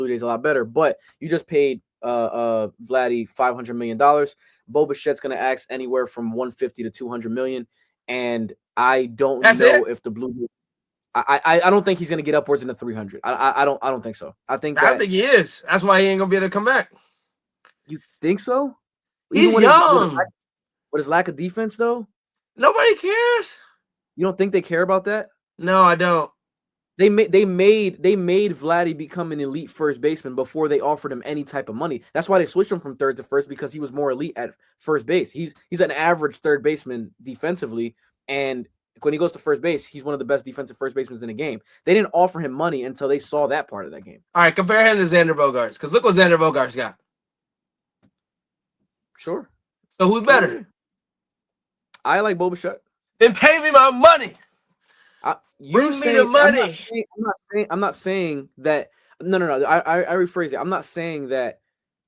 Blue Jays a lot better. But you just paid Vladdy $500 million. Bo Bichette's going to ask anywhere from 150 to 200 million. And I don't know if the Blue Jays. I don't think he's going to get upwards in the 300. I don't think so. I think he is. That's why he ain't going to be able to come back. You think so? He's young. With his lack of defense, though? Nobody cares. You don't think they care about that? No, I don't. They made Vladdy become an elite first baseman before they offered him any type of money. That's why they switched him from third to first, because he was more elite at first base. He's an average third baseman defensively, and when he goes to first base, he's one of the best defensive first basemen in the game. They didn't offer him money until they saw that part of that game. All right, compare him to Xander Bogaerts, because look what Xander Bogaerts got. Sure. So who's better? I like Bo Bichette. Then pay me my money. Bring me the money. I'm not saying that. No. I rephrase it. I'm not saying that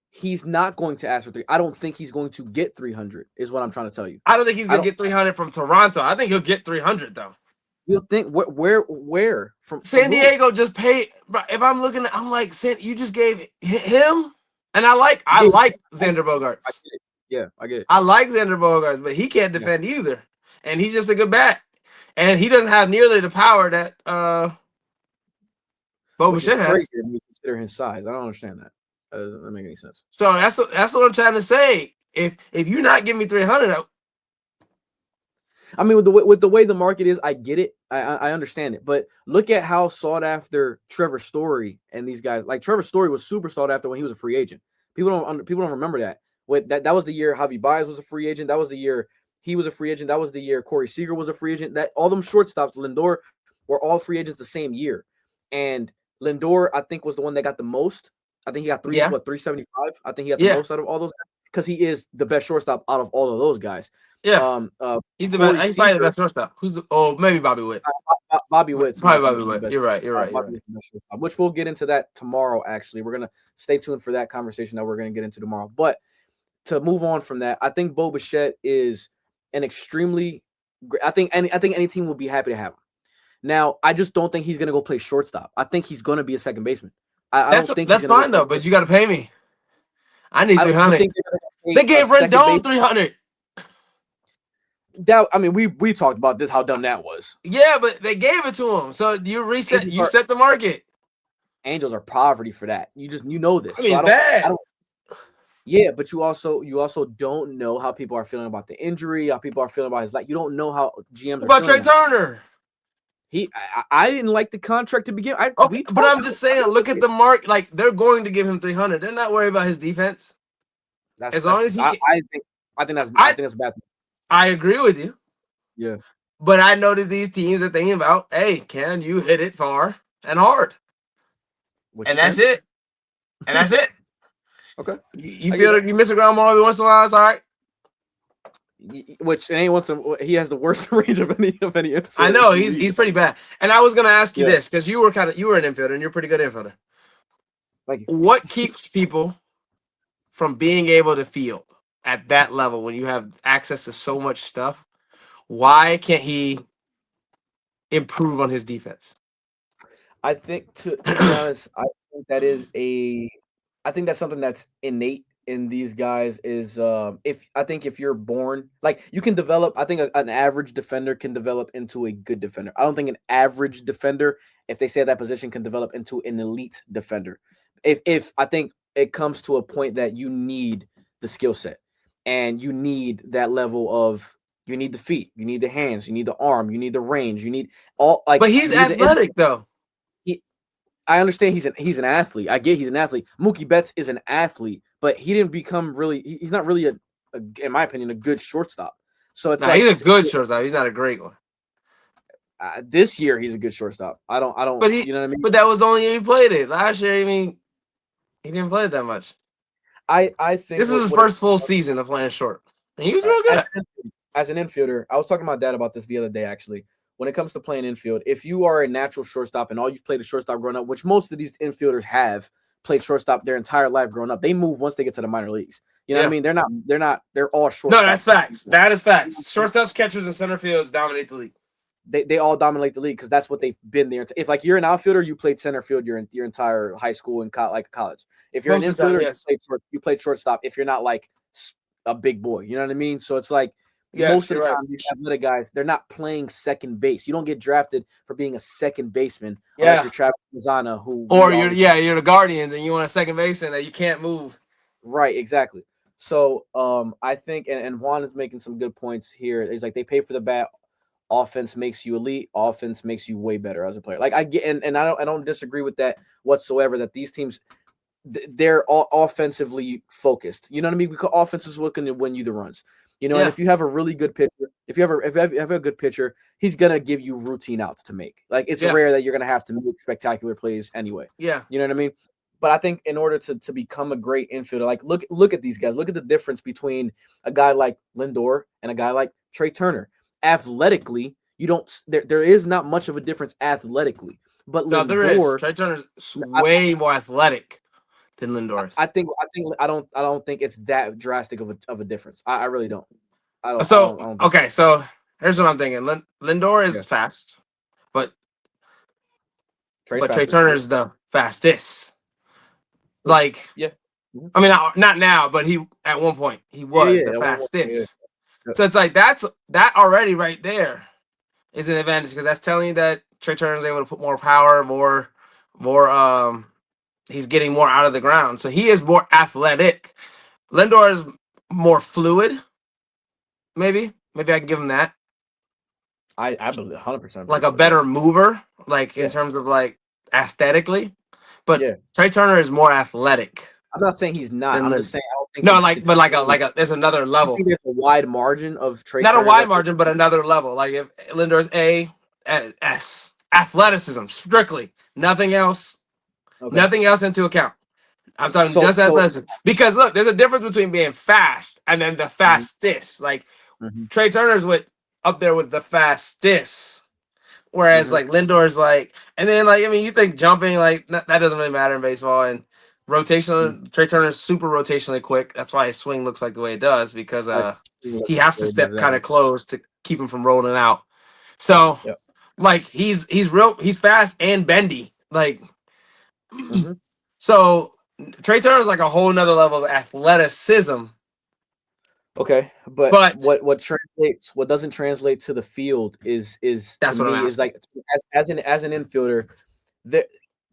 he's not going to ask for 3. I don't think he's going to get 300. Is what I'm trying to tell you. I don't think he's going to get 300 from Toronto. I think he'll get 300 though. You think where from San Diego just paid? If I'm looking at, I'm like, you just gave him, and I like Xander Bogaerts. I get it. I like Xander Bogaerts, but he can't defend either, and he's just a good bat. And he doesn't have nearly the power that Bo Bichette has. Crazy when you consider his size. I don't understand that. That doesn't make any sense. So that's what I'm trying to say. If you're not giving me 300, I mean, with the way the market is, I get it. I understand it. But look at how sought after Trevor Story and these guys. Like Trevor Story was super sought after when he was a free agent. People don't remember that. That was the year Javi Baez was a free agent. That was the year he was a free agent. That was the year Corey Seager was a free agent. That all them shortstops, Lindor, were all free agents the same year. And Lindor, I think, was the one that got the most. I think he got 375. I think he got the most out of all those guys, because he is the best shortstop out of all of those guys. Yeah, he's the best. He's probably the best shortstop. Maybe Bobby Witt. Bobby Witt. Probably Bobby Witt. You're right. Which we'll get into that tomorrow. Actually, we're gonna stay tuned for that conversation that we're gonna get into tomorrow. But to move on from that, I think Bo Bichette is an extremely great. I think any team will be happy to have him. Now, I just don't think he's gonna go play shortstop. I think he's gonna be a second baseman. I don't think that's fine though. But you got to pay me. I need 300. They gave Rendon 300. That, I mean, we talked about this, how dumb that was. Yeah, but they gave it to him. So you reset. You set the market. Angels are poverty for that. You know this. I mean, it's bad. Yeah, but you also don't know how people are feeling about the injury, how people are feeling about his life. You don't know how GMs are about Trey Turner. I didn't like the contract to begin. But I'm just saying, look at the mark. Like, they're going to give him 300. They're not worried about his defense. As long as he, I think that's a bad thing. I agree with you. Yeah, but I know that these teams are thinking about, hey, can you hit it far and hard? And that's it. And that's it. Okay. You feel that you miss a ground ball every once in a while, it's all right. Which he has the worst range of any infielder. I know he's pretty bad. And I was gonna ask you this, because you were an infielder and you're a pretty good infielder. Thank you. What keeps people from being able to field at that level when you have access to so much stuff? Why can't he improve on his defense? I think to be honest, I think that's something that's innate in these guys is if you're born, like, you can develop. I think an average defender can develop into a good defender. I don't think an average defender, if they say that position, can develop into an elite defender. If I think it comes to a point that you need the skill set and you need that level of, you need the feet, you need the hands, you need the arm, you need the range, you need all, like. But he's athletic though. I understand he's an athlete. I get he's an athlete. Mookie Betts is an athlete, but he didn't become really. He's not really in my opinion, a good shortstop. So it's he's a good shortstop. He's not a great one. This year he's a good shortstop. I don't. But you know what I mean. But that was the only year he played it. Last year, I mean, he didn't play it that much. I think this is his first full season of playing short, and he was real good. As an infielder, I was talking to my dad about this the other day, actually. When it comes to playing infield, if you are a natural shortstop and all you've played a shortstop growing up, which most of these infielders have played shortstop their entire life growing up, they move once they get to the minor leagues. You know what I mean? They're all short. No, that's facts. That is facts. Shortstops, catchers, and center fields dominate the league. they all dominate the league because that's what they've been there. If like you're an outfielder, you played center field your entire high school and like college. If you're an Most of the time, infielder, yes. you played shortstop. If you're not like a big boy, you know what I mean. So it's like Yes, most of the you're right. time these athletic guys, they're not playing second base. You don't get drafted for being a second baseman Yeah. unless you're Travis Mazzana, who Or you're the Guardians and you want a second baseman that you can't move. Right, exactly. So I think and Juan is making some good points here. He's like they pay for the bat. Offense makes you elite. Offense makes you way better as a player. Like I get, and I don't disagree with that whatsoever. That these teams, they're all offensively focused. You know what I mean? Because offense is looking to win you the runs. You know, and if you have a really good pitcher, if you have a good pitcher, he's gonna give you routine outs to make. Like it's rare that you're gonna have to make spectacular plays anyway. Yeah, you know what I mean. But I think in order to become a great infielder, like look at these guys. Look at the difference between a guy like Lindor and a guy like Trey Turner. Athletically, you don't. There is not much of a difference athletically. But no, Lindor, there is. Trey Turner's way more athletic than Lindor is. I don't think it's that drastic of a difference. I really don't. I don't. So here's what I'm thinking. Lindor is fast, but Trey Turner is the fastest. Like, I mean, not now, but he at one point he was the fastest. So it's like that already right there is an advantage because that's telling you that Trey Turner is able to put more power, more. He's getting more out of the ground, so he is more athletic. Lindor is more fluid. Maybe I can give him that. I believe 100%. Like a better mover, like in terms of like aesthetically, but Trey Turner is more athletic. I'm not saying he's not. I'm just saying I don't think. No, there's another level. I think there's a wide margin of Trey. Not a wide margin, but another level. Like if Lindor's S, athleticism strictly, nothing else, nothing else into account. I'm talking just athleticism. Because look, there's a difference between being fast and then the fastest. Like Trey Turner's up there with the fastest. Whereas like Lindor's like, and then like, I mean, you think jumping, like that doesn't really matter in baseball. And rotational, Trey Turner's super rotationally quick. That's why his swing looks like the way it does, because he has to step kind of close to keep him from rolling out. So like he's fast and bendy. Like so Trey Turner's like a whole nother level of athleticism. Okay, but what doesn't translate to the field is that's to what me is like as an infielder,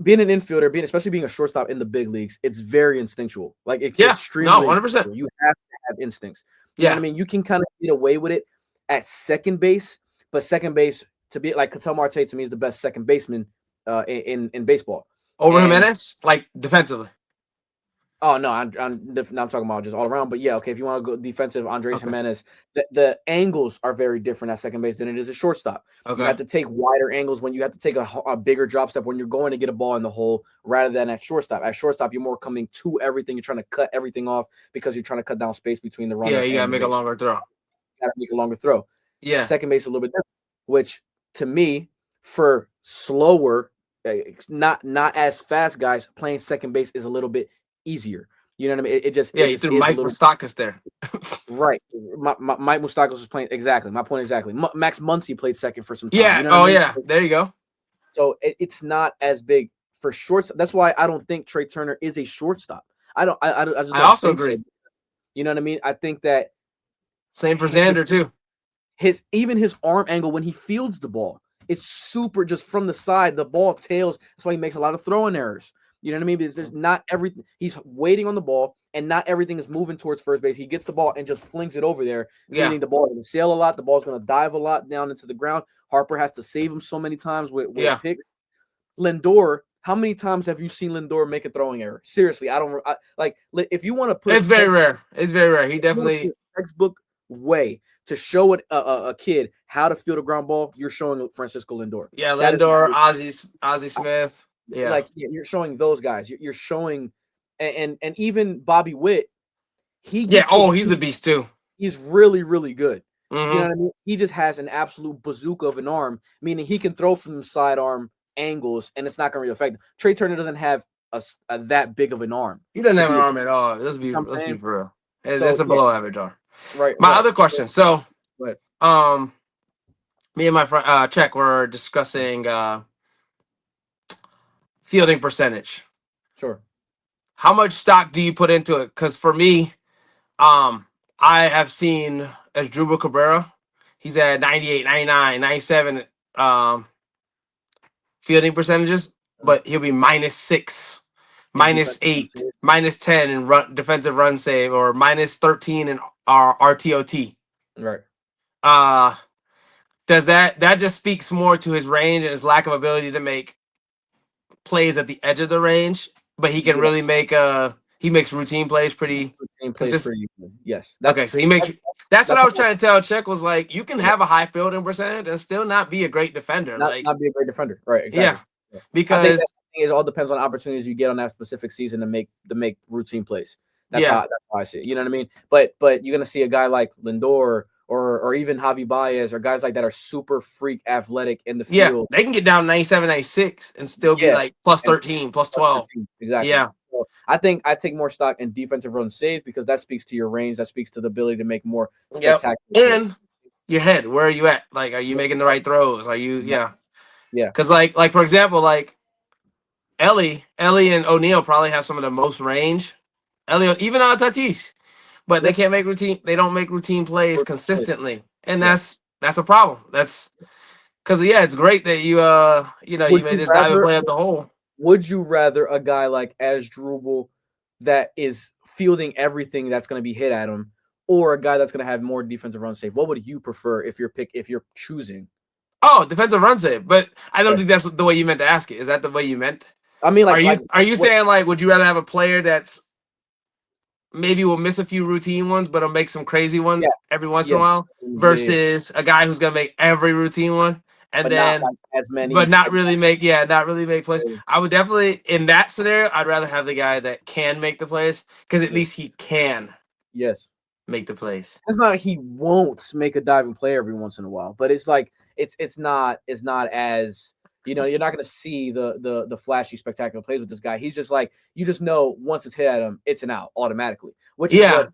being an infielder, especially being a shortstop in the big leagues, it's very instinctual. Like it's extremely 100%. You have to have instincts. You know what I mean? You can kind of get away with it at second base, but second base to be like Ketel Marte to me is the best second baseman in baseball. Over Jimenez, like defensively. Oh no, I'm talking about just all around. But yeah, okay. If you want to go defensive, Andres Jimenez, the angles are very different at second base than it is at shortstop. You have to take wider angles when you have to take a bigger drop step when you're going to get a ball in the hole rather than at shortstop. At shortstop, you're more coming to everything. You're trying to cut everything off because you're trying to cut down space between the runner. Yeah, you gotta make a longer throw. You gotta make a longer throw. Yeah, second base is a little bit different, which to me, for slower, not as fast guys, playing second base is a little bit easier. You know what I mean? You threw Mike Moustakas there. Right. Mike Moustakas was playing exactly. My point exactly. Max Muncy played second for some time. Yeah. You know what I mean? There you go. So it's not as big for shortstop. That's why I don't think Trey Turner is a shortstop. I also agree. So. You know what I mean? I think that same for Xander too. His arm angle when he fields the ball is super just from the side. The ball tails. That's why he makes a lot of throwing errors. You know what I mean? Because there's not everything. He's waiting on the ball, and not everything is moving towards first base. He gets the ball and just flings it over there, meaning the ball is going to sail a lot. The ball's going to dive a lot down into the ground. Harper has to save him so many times with picks. Lindor, how many times have you seen Lindor make a throwing error? Seriously, if you want to put. It's very rare. It's very rare. He definitely textbook way to show a kid how to field a ground ball. You're showing Francisco Lindor. Yeah, Lindor, Ozzie Smith. Yeah, like you're showing those guys. You're showing, and even Bobby Witt. He's a beast too. He's really, really good. You know what I mean? He just has an absolute bazooka of an arm, meaning he can throw from sidearm angles, and it's not going to really affect him. Trey Turner doesn't have a that big of an arm. He doesn't have an arm at all. Let's be for real. That's a below average arm. Right. My other question. So, me Me and my friend Check were discussing fielding percentage. Sure. How much stock do you put into it? Because for me, I have seen Asdrubal Cabrera. He's at 98, 99, 97 fielding percentages, but he'll be -6, In defensive -8, save. -10 in defensive run save, or -13 in RTOT. Right. Does that just speaks more to his range and his lack of ability to make plays at the edge of the range, but he can Yeah. really make he makes routine plays pretty Routine plays consistent. pretty easily. Yes. Okay, so he makes that's what That's I was trying to tell Check was like you can yeah. have a high fielding percentage and still not be a great defender. Like Not be a great defender. Right. yeah, Exactly. Yeah. I think that because it all depends on opportunities you get on that specific season to make routine plays. That's yeah, how I see it. You know what I mean? But you're gonna see a guy like Lindor or even Javi Baez or guys like that are super freak athletic in the yeah, field. they can get down 97, 96 and still be Yeah. like plus And 13, plus plus 12. 13. Exactly. Yeah, So I think I take more stock in defensive run saves because that speaks to your range. That speaks to the ability to make more yep. spectacular plays. And your head, where are you at? Like, are you making the right throws? Are you Yeah. Because like for example, like Ellie and O'Neal probably have some of the most range. Ellie, even on Tatis, but they Yeah. can't make routine. They don't make routine plays Routine plays. consistently, and Yeah. that's a problem. That's because it's great that you Would made you this diving rather play up the hole. Would you rather a guy like Asdrubal that is fielding everything that's going to be hit at him, or a guy that's going to have more defensive run save? What would you prefer if you're choosing? Oh, defensive run save, but I don't Okay. think that's the way you meant to ask it. Is that the way you meant? I mean, Are like you what? saying like would you rather have a player that's maybe will miss a few routine ones, but will make some crazy ones Yeah, every once in yeah, a while, yeah, versus a guy who's gonna make every routine one and but not then like as many. but not really make plays. I would definitely in that scenario, I'd rather have the guy that can make the plays because at Yeah. least he can Yes. make the plays. It's not he won't make a diving play every once in a while, but it's like it's not as you're not going to see the flashy spectacular plays with this guy. He's just like you just know once it's hit at him, it's an out automatically, which is Yeah,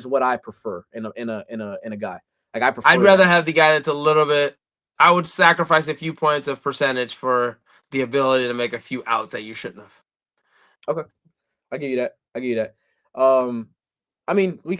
what I prefer in a guy. Like I prefer I'd that. rather have the guy that's a little bit. I would sacrifice a few points of percentage for the ability to make a few outs that you shouldn't have. Okay, I give you that. I mean, we